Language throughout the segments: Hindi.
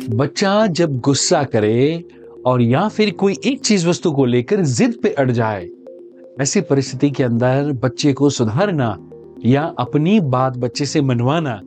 बच्चा जब गुस्सा करे और या फिर कोई एक चीज वस्तु को लेकर जिद पे अड़ जाए, ऐसी परिस्थिति के अंदर बच्चे को सुधारना या अपनी बात बच्चे से मनवाना,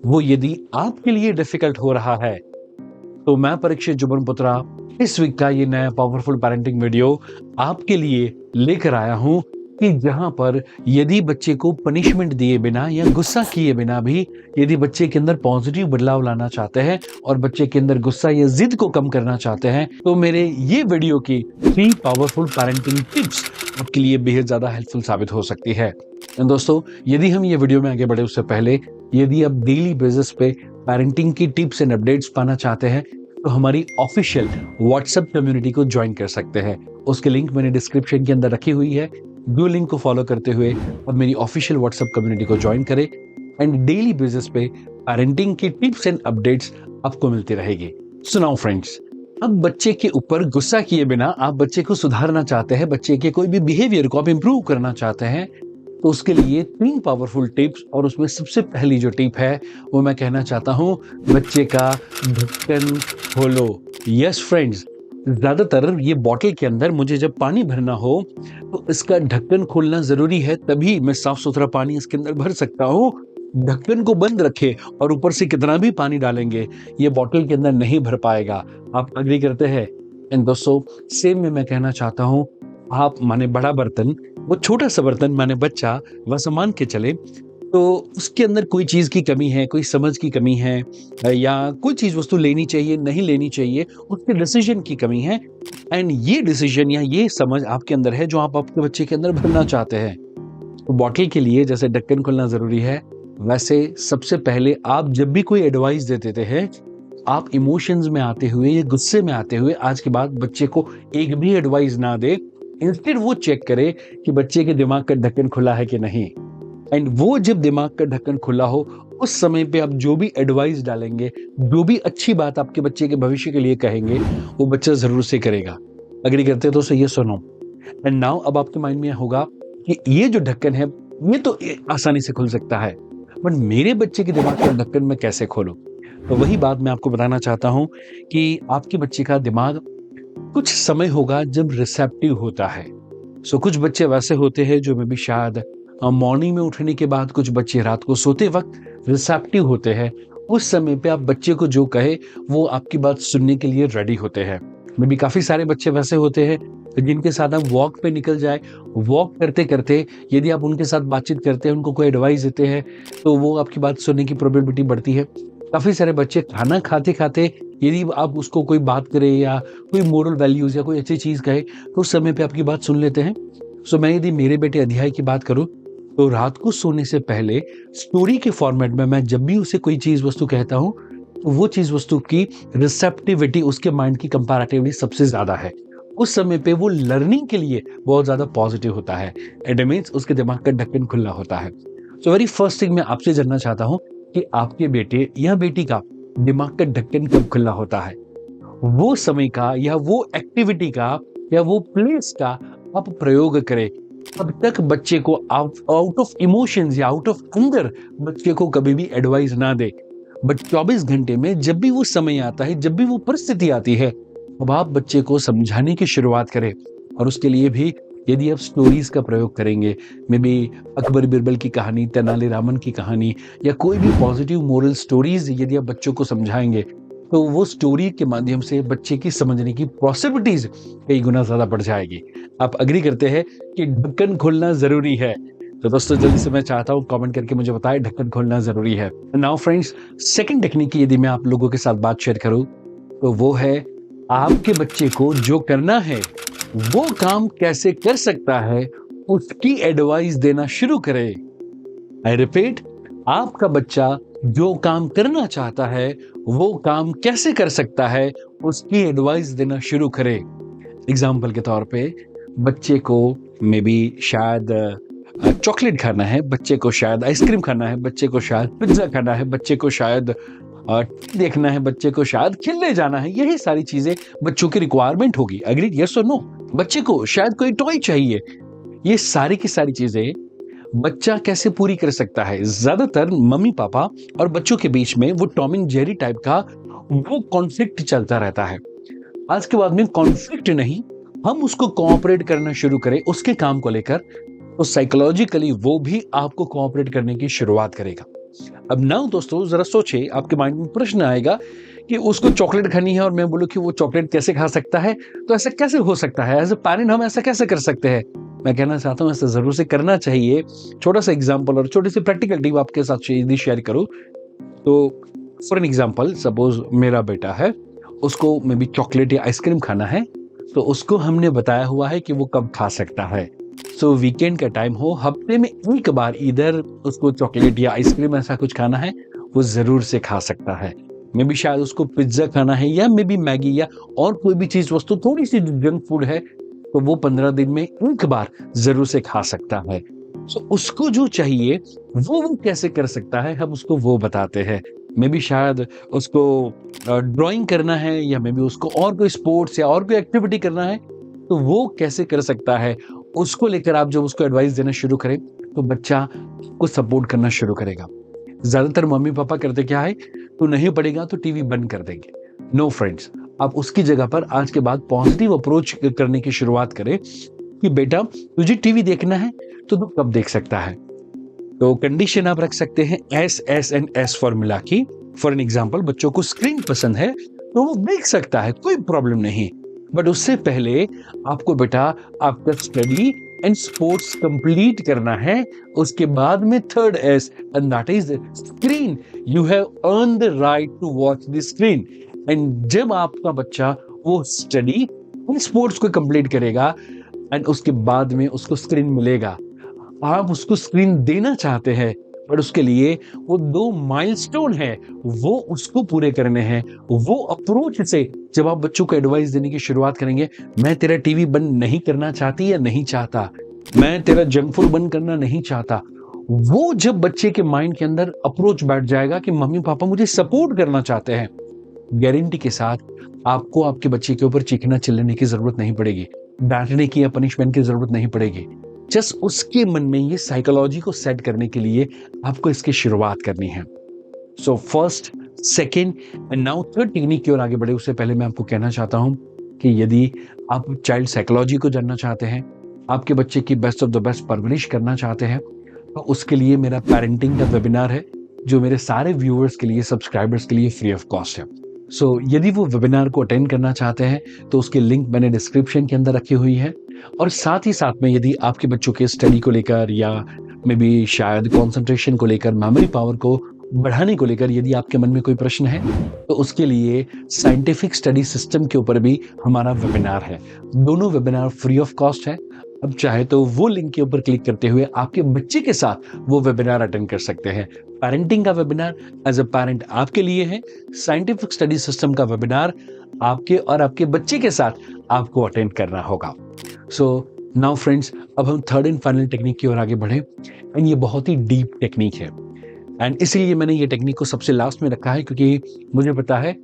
वो यदि आपके लिए डिफिकल्ट हो रहा है, तो मैं परीक्षित जुबन पुत्रा इस वीक का ये नया पावरफुल पेरेंटिंग वीडियो आपके लिए लेकर आया हूं कि जहां पर यदि बच्चे को पनिशमेंट दिए बिना या गुस्सा किए बिना भी यदि बच्चे के अंदर पॉजिटिव बदलाव लाना चाहते हैं और बच्चे के अंदर गुस्सा या जिद को कम करना चाहते हैं, तो मेरे ये वीडियो की 3 पावरफुल पेरेंटिंग टिप्स आपके लिए बेहद ज्यादा हेल्पफुल साबित हो सकती है। दोस्तों, यदि हम ये वीडियो में आगे बढ़े उससे पहले यदि आप डेली बेसिस पे पेरेंटिंग की टिप्स एंड अपडेट्स पाना चाहते हैं तो हमारी ऑफिशियल व्हाट्सएप कम्युनिटी को ज्वाइन कर सकते हैं। उसकी लिंक मैंने डिस्क्रिप्शन के अंदर रखी हुई है। दो लिंक को फॉलो करते हुए और मेरी ऑफिशियल व्हाट्सएप कम्युनिटी को ज्वाइन करें एंड डेली बेसिस पे पेरेंटिंग की टिप्स एंड अपडेट्स आपको मिलती रहेगी। सुनाओ फ्रेंड्स, अब बच्चे के ऊपर गुस्सा किए बिना आप बच्चे को सुधारना चाहते हैं, बच्चे के कोई भी बिहेवियर को आप इंप्रूव करना चाहते हैं, तो उसके लिए 3 पावरफुल टिप्स और उसमें सबसे पहली जो टिप है वो मैं कहना चाहता हूं, बच्चे का ढक्कन खोलो। यस फ्रेंड्स, ज्यादातर ये बॉटल के अंदर मुझे जब पानी भरना हो तो इसका ढक्कन खोलना जरूरी है, तभी मैं साफ सुथरा पानी इसके अंदर भर सकता हूँ। ढक्कन को बंद रखे और ऊपर से कितना भी पानी डालेंगे ये बॉटल के अंदर नहीं भर पाएगा। आप अग्री करते हैं? एंड दोस्तों, सेम में मैं कहना चाहता हूँ, आप माने बड़ा बर्तन, वो छोटा सा बर्तन माने बच्चा, वैसा मान के चले तो उसके अंदर कोई चीज की कमी है, कोई समझ की कमी है या कोई चीज वस्तु लेनी चाहिए नहीं लेनी चाहिए, उसके डिसीजन की कमी है। एंड ये डिसीजन या ये समझ आपके अंदर है जो आप आपके बच्चे के अंदर भरना चाहते हैं। तो बॉटल के लिए जैसे ढक्कन खोलना जरूरी है, वैसे सबसे पहले आप जब भी कोई एडवाइस देते हैं, आप इमोशंस में आते हुए या गुस्से में आते हुए आज के बाद बच्चे को एक भी एडवाइस ना दे। इंस्टेड वो चेक करे कि बच्चे के दिमाग का ढक्कन खुला है कि नहीं। एंड वो जब दिमाग का ढक्कन खुला हो उस समय पे आप जो भी एडवाइस डालेंगे, जो भी अच्छी बात आपके बच्चे के भविष्य के लिए कहेंगे, वो बच्चा जरूर से करेगा। अग्री करते तो ये सुनो। एंड नाउ अब आपके माइंड में होगा कि ये जो ढक्कन है ये तो आसानी से खुल सकता है, बट मेरे बच्चे के दिमाग का ढक्कन मैं कैसे खोलूं? तो वही बात मैं आपको बताना चाहता हूं कि आपके बच्चे का दिमाग कुछ समय होगा जब रिसेप्टिव होता है। सो कुछ बच्चे वैसे होते हैं जो में भी शायद मॉर्निंग में उठने के बाद, कुछ बच्चे रात को सोते वक्त रिसेप्टिव होते हैं। उस समय पे आप बच्चे को जो कहे वो आपकी बात सुनने के लिए रेडी होते हैं। में भी काफी सारे बच्चे वैसे होते हैं जिनके साथ आप वॉक पे निकल जाए, वॉक करते करते यदि आप उनके साथ बातचीत करते हैं, उनको कोई एडवाइस देते हैं, तो वो आपकी बात सुनने की प्रोबेबिलिटी बढ़ती है। काफी सारे बच्चे खाना खाते खाते यदि आप उसको कोई बात करें या कोई मोरल वैल्यूज या कोई अच्छी चीज कहे तो उस समय पे आपकी बात सुन लेते हैं। सो मैं यदि मेरे बेटे अध्याय की बात करूं तो रात को सोने से पहले स्टोरी के फॉर्मेट में मैं जब भी उसे कोई चीज वस्तु कहता हूं तो वो चीज वस्तु की रिसेप्टिविटी उसके माइंड की कंपैरेटिवली सबसे ज्यादा है। उस समय पे वो लर्निंग के लिए बहुत ज्यादा पॉजिटिव होता है। इट मींस उसके दिमाग का ढक्कन खुला होता है। सो वेरी फर्स्ट थिंग मैं आपसे जानना चाहता हूं कि आपके बेटे या बेटी का दिमाग का ढक्कन कब खुला होता है? वो समय का या वो एक्टिविटी का या वो प्लेस का आप प्रयोग करें। अब तक बच्चे को आउट ऑफ इमोशंस या आउट ऑफ अंदर बच्चे को कभी भी एडवाइस ना दे, बट 24 घंटे में जब भी वो समय आता है, जब भी वो परिस्थिति आती है, अब आप बच्चे को समझाने की शुरुआत करें। और उसके लिए भी यदि आप स्टोरीज का प्रयोग करेंगे, मे बी अकबर बिरबल की कहानी, तेनालीरामन की कहानी या कोई भी पॉजिटिव मोरल स्टोरीज यदि आप बच्चों को समझाएंगे तो वो स्टोरी के माध्यम से बच्चे की समझने की पॉसिबिलिटीज कई गुना ज्यादा बढ़ जाएगी। आप अग्री करते हैं कि ढक्कन खोलना जरूरी है? तो दोस्तों जल्दी से मैं चाहता हूं कमेंट करके मुझे बताएं ढक्कन खोलना जरूरी है। नाउ फ्रेंड्स, सेकंड टेक्निक की यदि मैं आप लोगों के साथ बात शेयर करूं तो वो है आपके बच्चे को जो करना है वो काम कैसे कर सकता है उसकी एडवाइस देना शुरू करें। आई रिपीट, आपका बच्चा जो काम करना चाहता है वो काम कैसे कर सकता है उसकी एडवाइस देना शुरू करें। एग्जाम्पल के तौर पे बच्चे को मे बी शायद चॉकलेट खाना है, बच्चे को शायद आइसक्रीम खाना है, बच्चे को शायद पिज्जा खाना है, बच्चे को शायद देखना है, बच्चे को शायद खेलने जाना है। यही सारी चीजें बच्चों की रिक्वायरमेंट होगी। अग्रीड? यस और नो? बच्चे को शायद कोई टॉय चाहिए। ये सारी की सारी चीजें बच्चा कैसे पूरी कर सकता है? ज्यादातर मम्मी पापा और बच्चों के बीच में वो टॉम एंड जेरी टाइप का वो कॉन्फ्लिक्ट चलता रहता है। आज के बाद में कॉन्फ्लिक्ट नहीं, हम उसको कोऑपरेट करना शुरू करें उसके काम को लेकर, तो साइकोलॉजिकली वो भी आपको कोऑपरेट करने की शुरुआत करेगा। अब नाउ दोस्तों जरा सोचिए, आपके माइंड में प्रश्न आएगा कि उसको चॉकलेट खानी है और मैं बोलूं कि वो चॉकलेट कैसे खा सकता है, तो ऐसा कैसे हो सकता है? एज ए पेरेंट हम ऐसा कैसे कर सकते हैं? मैं कहना चाहता हूं ऐसा जरूर से करना चाहिए। छोटा सा एग्जांपल और छोटी सी प्रैक्टिकल टिप आपके साथ यदि शेयर करूं तो, फॉर एन एग्जांपल, सपोज मेरा बेटा है, उसको मे बी चॉकलेट या आइसक्रीम खाना है, तो उसको हमने बताया हुआ है कि वो कब खा सकता है। सो वीकेंड का टाइम हो, हफ्ते में एक बार इधर उसको चॉकलेट या आइसक्रीम ऐसा कुछ खाना है, वो जरूर से खा सकता है। मे बी शायद उसको पिज्जा खाना है या मे बी मैगी या और कोई भी चीज वस्तु थोड़ी सी जंक फूड है, तो वो 15 दिन में एक बार जरूर से खा सकता है। सो उसको जो चाहिए वो कैसे कर सकता है, हम उसको वो बताते हैं। मे बी शायद उसको ड्राइंग करना है या मे बी उसको और कोई स्पोर्ट्स या और कोई एक्टिविटी करना है, तो वो कैसे कर सकता है, उसको लेकर आप जब उसको एडवाइस देना शुरू करें तो बच्चा को सपोर्ट करना शुरू करेगा। ज्यादातर मम्मी पापा करते क्या है, तो नहीं पढ़ेगा तो टीवी बंद कर देंगे। नो फ्रेंड्स, आप उसकी जगह पर आज के बाद पॉजिटिव अप्रोच करने की शुरुआत करें कि बेटा तुझे टीवी देखना है तो तू कब देख सकता है। तो कंडीशन आप रख सकते हैं एस फॉर्मूला की। फॉर एन एग्जांपल, बच्चों को स्क्रीन पसंद है तो वो देख सकता है, कोई प्रॉब्लम नहीं, बट उससे पहले आपको बेटा आपका स्टडी एंड स्पोर्ट्स कंप्लीट करना है। उसके बाद में third S, and that is screen. You have earn the right to watch the screen. And जब आपका बच्चा वो स्टडी एंड स्पोर्ट्स को कंप्लीट करेगा एंड उसके बाद में उसको स्क्रीन मिलेगा, आप उसको स्क्रीन देना चाहते हैं, पर उसके लिए वो 2 माइलस्टोन है वो उसको पूरे करने हैं। वो अप्रोच से जब आप बच्चों को एडवाइस देने की शुरुआत करेंगे, मैं तेरा टीवी बंद नहीं करना चाहती या नहीं चाहता, मैं तेरा जंक फूड बंद करना नहीं चाहता, वो जब बच्चे के माइंड के अंदर अप्रोच बैठ जाएगा कि मम्मी पापा मुझे सपोर्ट करना चाहते हैं, गारंटी के साथ आपको आपके बच्चे के ऊपर चीखना चिल्लाने की जरूरत नहीं पड़ेगी, डांटने की या पनिशमेंट की जरूरत नहीं पड़ेगी। जस्ट उसके मन में ये साइकोलॉजी को सेट करने के लिए आपको इसकी शुरुआत करनी है। So first, second and now third technique की ओर आगे बढ़े उससे पहले मैं आपको कहना चाहता हूं कि यदि आप चाइल्ड साइकोलॉजी को जानना चाहते हैं, आपके बच्चे की बेस्ट ऑफ द बेस्ट परवरिश करना चाहते हैं, तो उसके लिए मेरा पेरेंटिंग का वेबिनार है जो मेरे सारे व्यूअर्स के लिए, सब्सक्राइबर्स के लिए फ्री ऑफ कॉस्ट है। सो यदि वो वेबिनार को अटेंड करना चाहते हैं तो उसकी लिंक मैंने डिस्क्रिप्शन के अंदर रखी हुई है। और साथ ही साथ में यदि आपके बच्चों के स्टडी को लेकर या मे बी शायद कंसंट्रेशन को लेकर, मेमोरी पावर को बढ़ाने को लेकर यदि आपके मन में कोई प्रश्न है, तो उसके लिए साइंटिफिक स्टडी सिस्टम के ऊपर भी हमारा वेबिनार है। दोनों वेबिनार फ्री ऑफ कॉस्ट है। अब चाहे तो वो लिंक के ऊपर क्लिक करते हुए आपके बच्चे के साथ वो वेबिनार अटेंड कर सकते हैं। पेरेंटिंग का वेबिनार एज अ पेरेंट आपके लिए है, साइंटिफिक स्टडी सिस्टम का वेबिनार आपके और आपके बच्चे के साथ आपको अटेंड करना होगा। सो नाउ फ्रेंड्स, अब हम थर्ड एंड फाइनल टेक्निक की ओर आगे बढ़े, एंड ये बहुत ही डीप टेक्निक है एंड इसीलिए मैंने ये टेक्निक को सबसे लास्ट में रखा है, क्योंकि मुझे पता है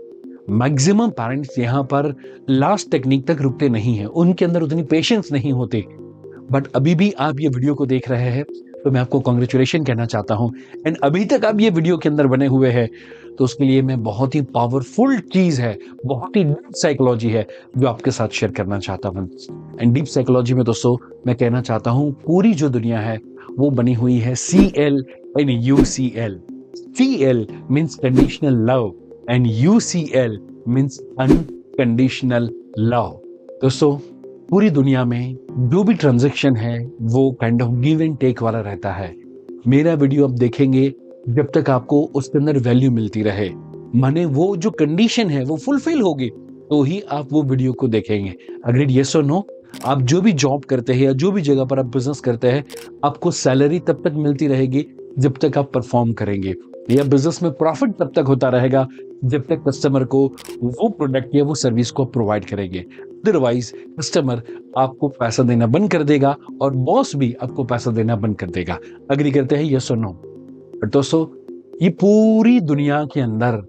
मैक्सिमम पेरेंट्स यहाँ पर लास्ट टेक्निक तक रुकते नहीं हैं, उनके अंदर उतनी पेशेंस नहीं होती। बट अभी भी आप ये वीडियो को देख रहे हैं तो मैं आपको कॉन्ग्रेचुलेशन कहना चाहता हूँ, एंड अभी तक आप ये वीडियो के अंदर बने हुए हैं तो उसके लिए मैं बहुत ही पावरफुल चीज है, बहुत ही डीप साइकोलॉजी है जो आपके साथ शेयर करना चाहता हूँ। एंड डीप साइकोलॉजी में दोस्तों मैं कहना चाहता हूँ पूरी जो दुनिया है वो बनी हुई है CL and UCL। CL means conditional love and UCL means unconditional love. दोस्तों पूरी दुनिया में जो भी ट्रांजैक्शन है वो kind of give and take वाला रहता है। मेरा वीडियो आप देखेंगे जब तक आपको उसके अंदर वैल्यू मिलती रहे, माने वो जो कंडीशन है वो फुलफिल होगी तो ही आप वो वीडियो को देखेंगे। अग्रीड, यस और नो? आप जो भी जॉब करते हैं या जो भी जगह पर आप बिजनेस करते हैं, आपको सैलरी तब तक मिलती रहेगी जब तक आप परफॉर्म करेंगे, या बिजनेस में प्रॉफिट तब तक होता रहेगा जब तक कस्टमर को वो प्रोडक्ट या वो सर्विस को प्रोवाइड करेंगे। अदरवाइज कस्टमर आपको पैसा देना बंद कर देगा और बॉस भी आपको पैसा देना बंद कर देगा। अग्री करते हैं, यस और नो? दोस्तों ये पूरी दुनिया के अंदर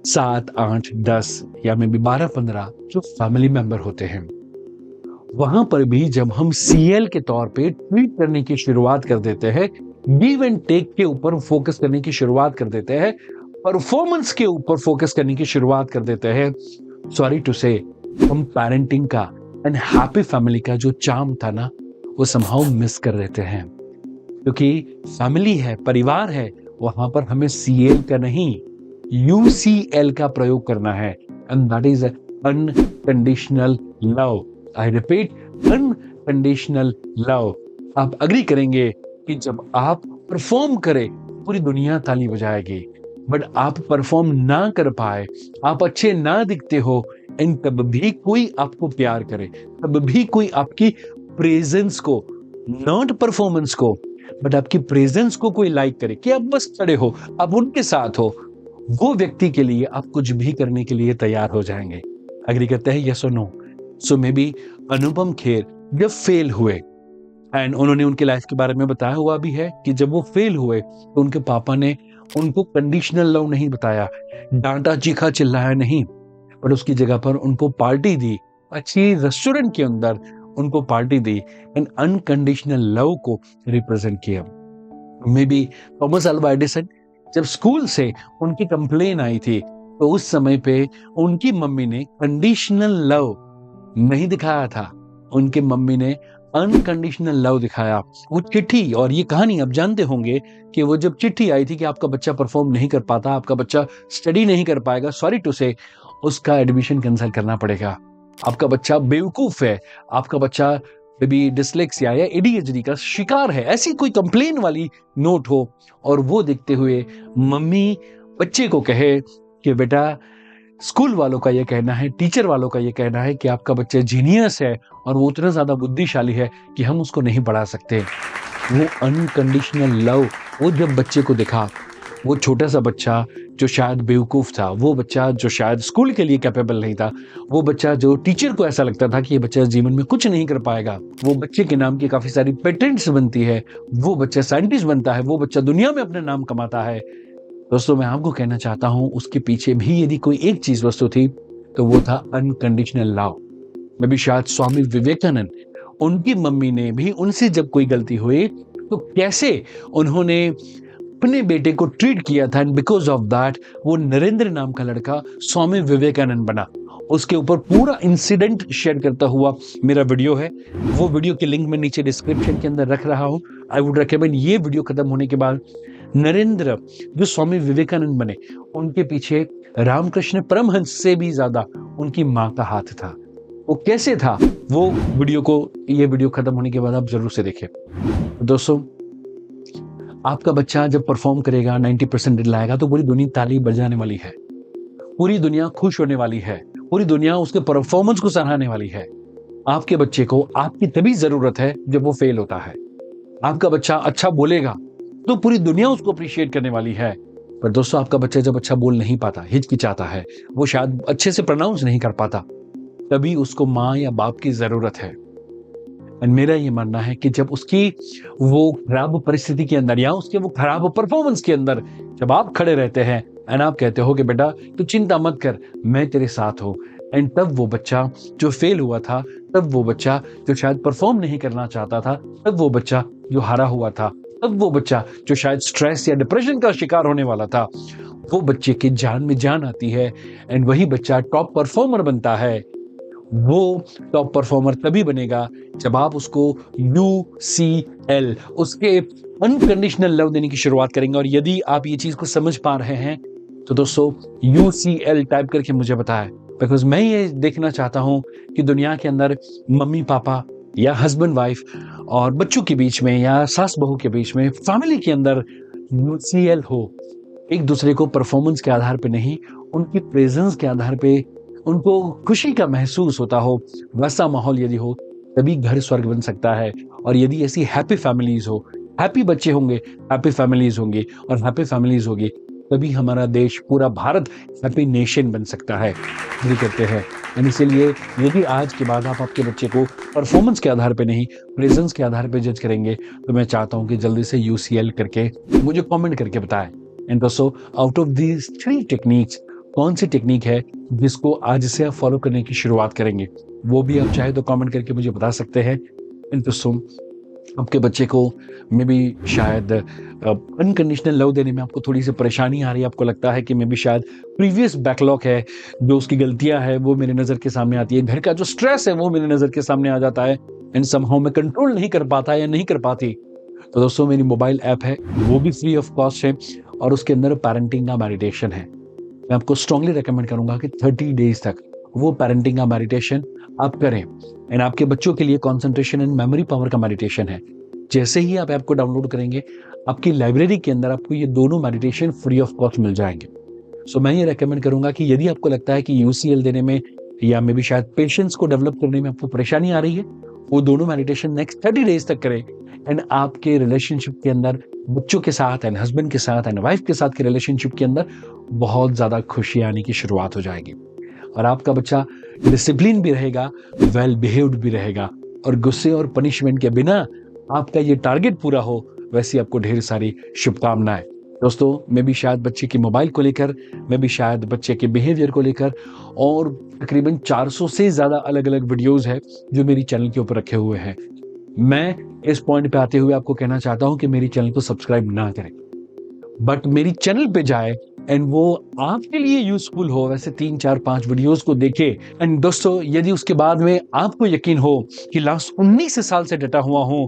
7, 8, 10 या मे बी 12, 15 जो फैमिली मेंबर होते हैं वहां पर भी जब हम सीएल के तौर पे ट्रीट करने की शुरुआत कर देते हैं, गिव एंड टेक के ऊपर फोकस करने की शुरुआत कर देते हैं, परफॉर्मेंस के ऊपर फोकस करने की शुरुआत कर देते हैं, सॉरी टू से हम पेरेंटिंग का एंड हैप्पी फैमिली का जो चार्म था ना, वो समहाउ मिस कर देते हैं। क्योंकि फैमिली है, परिवार है, वहां पर हमें सीएल का नहीं, यूसीएल का प्रयोग करना है, and that is unconditional love. I repeat, unconditional love. आप अग्री करेंगे कि जब आप परफॉर्म करें पूरी दुनिया ताली बजाएगी, बट आप परफॉर्म ना कर पाए, आप अच्छे ना दिखते हो, एंड तब भी कोई आपको प्यार करे, तब भी कोई आपकी प्रेजेंस को, नॉट परफॉर्मेंस को, बट आपकी प्रेजेंस को कोई लाइक करे कि आप बस खड़े हो, आप उनके साथ हो, वो व्यक्ति के लिए आप कुछ भी करने के लिए तैयार हो जाएंगे। अग्री करते हैं, यस और no? So may be Anupam Kher जब फेल हुए, एंड उन्होंने उनके लाइफ के बारे में बताया हुआ भी है कि जब वो फेल हुए तो उनके पापा ने उनको कंडीशनल लव नहीं बताया, डांटा चीखा चिल्लाया नहीं, पर उसकी जगह पर उनको पार्टी दी, अच्छी रेस्टोरेंट के अंदर उनको party the, and unconditional love को रिप्रेजेंट किया। May be Thomas Alva Edison जब स्कूल से उनकी कंप्लेन आई थी, तो उस समय पे उनकी मम्मी ने कंडीशनल लव नहीं दिखाया था, उनकी मम्मी ने अनकंडीशनल लव दिखाया। वो चिट्ठी और ये कहानी आप जानते होंगे कि वो जब चिट्ठी आई थी कि आपका बच्चा परफॉर्म नहीं कर पाता, आपका बच्चा स्टडी नहीं कर पाएगा, सॉरी टू से उसका एडमिशन कैंसिल करना पड़ेगा, आपका बच्चा बेवकूफ है, आपका बच्चा बेबी डिसलेक्सिया या एडीएचडी का शिकार है, ऐसी कोई कंप्लेन वाली नोट हो, और वो देखते हुए मम्मी बच्चे को कहे कि बेटा, स्कूल वालों का ये कहना है, टीचर वालों का ये कहना है कि आपका बच्चा जीनियस है और वो उतना ज्यादा बुद्धिशाली है कि हम उसको नहीं पढ़ा सकते। वो अनकंडीशनल लव वो जब बच्चे को दिखा, वो छोटा सा बच्चा जो शायद बेवकूफ था, वो बच्चा जो शायद स्कूल के लिए कैपेबल नहीं था, वो बच्चा जो टीचर को ऐसा लगता था कि ये बच्चा जीवन में कुछ नहीं कर पाएगा, वो बच्चे के नाम की काफी सारी पेटेंट्स बनती है, वो बच्चा साइंटिस्ट बनता है, वो बच्चा दुनिया में अपना नाम कमाता है। दोस्तों, मैं आपको कहना चाहता हूं, उसके पीछे भी यदि कोई एक चीज वस्तु थी तो वो था अनकंडीशनल लव। मैं भी शायद स्वामी विवेकानंद, उनकी मम्मी ने भी उनसे जब कोई गलती हुई तो कैसे उन्होंने अपने बेटे को ट्रीट किया था, एंड बिकॉज ऑफ दैट वो नरेंद्र नाम का लड़का स्वामी विवेकानंद बना। उसके ऊपर पूरा इंसिडेंट शेयर करता हुआ मेरा वीडियो है, वो वीडियो की लिंक मैं नीचे डिस्क्रिप्शन के अंदर रख रहा हूं। आई वुड रिकमेंड ये वीडियो खत्म होने के बाद नरेंद्र जो स्वामी विवेकानंद बने, उनके पीछे रामकृष्ण परमहंस से भी ज्यादा उनकी मां का हाथ था। वो कैसे था, वो वीडियो को, ये वीडियो खत्म होने के बाद आप जरूर से देखें। दोस्तों, आपका बच्चा जब परफॉर्म करेगा, 90% लाएगा, तो पूरी दुनिया ताली बजाने वाली है, पूरी दुनिया खुश होने वाली है, पूरी दुनिया उसके परफॉर्मेंस को सराहने वाली है। आपके बच्चे को आपकी तभी जरूरत है जब वो फेल होता है। आपका बच्चा अच्छा बोलेगा तो पूरी दुनिया उसको अप्रिशिएट करने वाली है। पर दोस्तों, आपका बच्चा जब अच्छा बोल नहीं पाता, हिचकिचाता है, वो शायद अच्छे से प्रोनाउंस नहीं कर पाता, तभी उसको माँ या बाप की जरूरत है। एंड मेरा ये मानना है कि जब उसकी वो खराब परिस्थिति के अंदर या उसके वो खराब परफॉर्मेंस के अंदर जब आप खड़े रहते हैं एंड आप कहते हो कि बेटा तू चिंता मत कर, मैं तेरे साथ हूं, एंड तब वो बच्चा जो फेल हुआ था, तब वो बच्चा जो शायद परफॉर्म नहीं करना चाहता था, तब वो बच्चा जो हारा हुआ था, तब वो बच्चा जो शायद स्ट्रेस या डिप्रेशन का शिकार होने वाला था, वो बच्चे की जान में जान आती है, एंड वही बच्चा टॉप परफॉर्मर बनता है। वो टॉप परफॉर्मर तभी बनेगा जब आप उसको UCL, उसके अनकंडीशनल लव देने की शुरुआत करेंगे। और यदि आप ये चीज को समझ पा रहे हैं तो दोस्तों UCL टाइप करके मुझे बताएं, बिकॉज मैं ये देखना चाहता हूं कि दुनिया के अंदर मम्मी पापा या हस्बैंड वाइफ और बच्चों के बीच में या सास बहू के बीच में, फैमिली के अंदर UCL हो, एक दूसरे को परफॉर्मेंस के आधार पे नहीं, उनकी प्रेजेंस के आधार पे उनको खुशी का महसूस होता हो, वैसा माहौल यदि हो, तभी घर स्वर्ग बन सकता है। और यदि ऐसी हैप्पी फैमिलीज हो, हैप्पी बच्चे होंगे, हैप्पी फैमिलीज होंगी, और हैप्पी फैमिलीज होगी, तभी हमारा देश, पूरा भारत हैप्पी नेशन बन सकता है। ये कहते हैं। इसीलिए यदि आज के बाद आप आपके बच्चे को परफॉर्मेंस के आधार पे नहीं, प्रेजेंस के आधार पे जज करेंगे, तो मैं चाहता हूं कि जल्दी से UCL करके मुझे कमेंट करके बताएं। एंड दोस्तों, आउट ऑफ दीज 3 टेक्निक्स कौन सी टेक्निक है जिसको आज से आप फॉलो करने की शुरुआत करेंगे? वो भी आप चाहे तो कमेंट करके मुझे बता सकते हैं। एंड दोस्तों, आपके बच्चे को मे बी शायद अनकंडीशनल लव देने में आपको थोड़ी सी परेशानी आ रही है, आपको लगता है कि मे बी शायद प्रीवियस बैकलॉग है, जो उसकी गलतियां है वो मेरे नज़र के सामने आती है, घर का जो स्ट्रेस है वो मेरे नज़र के सामने आ जाता है, एंड समहाउ मैं कंट्रोल नहीं कर पाता या नहीं कर पाती। तो दोस्तों, मेरी मोबाइल ऐप है, वो भी फ्री ऑफ कॉस्ट है, और उसके अंदर पेरेंटिंग का मेडिटेशन है। मैं आपको स्ट्रांगली रेकमेंड करूंगा कि 30 डेज तक वो पेरेंटिंग का मेडिटेशन आप करें। एंड आपके बच्चों के लिए कंसंट्रेशन एंड मेमोरी पावर का मेडिटेशन है। जैसे ही आप ऐप को डाउनलोड करेंगे, आपकी लाइब्रेरी के अंदर आपको ये दोनों मेडिटेशन फ्री ऑफ कॉस्ट मिल जाएंगे। सो मैं ये रेकमेंड करूंगा कि यदि आपको लगता है कि यूसीएल देने में या मे बी शायद पेशेंस को डेवलप करने में आपको परेशानी आ रही है, वो दोनों मेडिटेशन नेक्स्ट 30 डेज तक करें। एंड आपके रिलेशनशिप के अंदर, बच्चों के साथ एंड हस्बैंड के साथ एंड वाइफ के साथ के रिलेशनशिप के अंदर बहुत ज्यादा खुशी आने की शुरुआत हो जाएगी, और आपका बच्चा डिसिप्लिन भी रहेगा, वेल बिहेव्ड भी रहेगा, और गुस्से और पनिशमेंट के बिना आपका ये टारगेट पूरा हो, वैसी आपको ढेर सारी शुभकामनाएं। दोस्तों, मैं भी शायद बच्चे की मोबाइल को लेकर, मैं भी शायद बच्चे के बिहेवियर को लेकर, और तकरीबन 400 से ज्यादा अलग अलग वीडियोस है जो मेरी चैनल के ऊपर रखे हुए हैं। मैं इस पॉइंट पे आते हुए आपको कहना चाहता हूं कि मेरी चैनल को सब्सक्राइब ना करें, बट मेरी चैनल पे जाए एंड वो आपके लिए यूजफुल हो, वैसे 3 4 5 वीडियोस को देखे। एंड दोस्तों, यदि उसके बाद में आपको यकीन हो कि लास्ट 19 साल से डटा हुआ हूं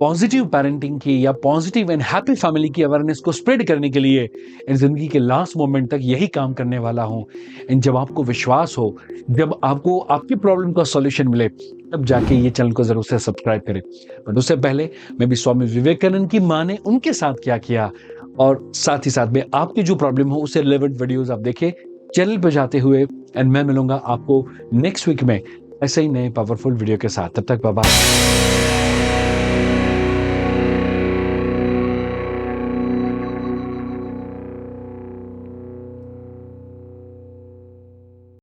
पॉजिटिव पेरेंटिंग की या पॉजिटिव एंड हैप्पी फैमिली की अवेयरनेस को स्प्रेड करने के लिए, एंड जिंदगी के लास्ट मोमेंट तक यही काम करने वाला हूं, एंड जब आपको विश्वास हो, जब आपको आपकी प्रॉब्लम का सॉल्यूशन मिले, तब जाके ये चैनल को जरूर से सब्सक्राइब करें। बट उससे पहले मैं भी स्वामी विवेकानंद की मां ने उनके साथ क्या किया, और साथ ही साथ में आपकी जो प्रॉब्लम हो उससे रिलेवेंट वीडियोस आप देखें चैनल पर जाते हुए। एंड मैं मिलूंगा आपको नेक्स्ट वीक में ऐसे ही नए पावरफुल वीडियो के साथ। तब तक बाय बाय।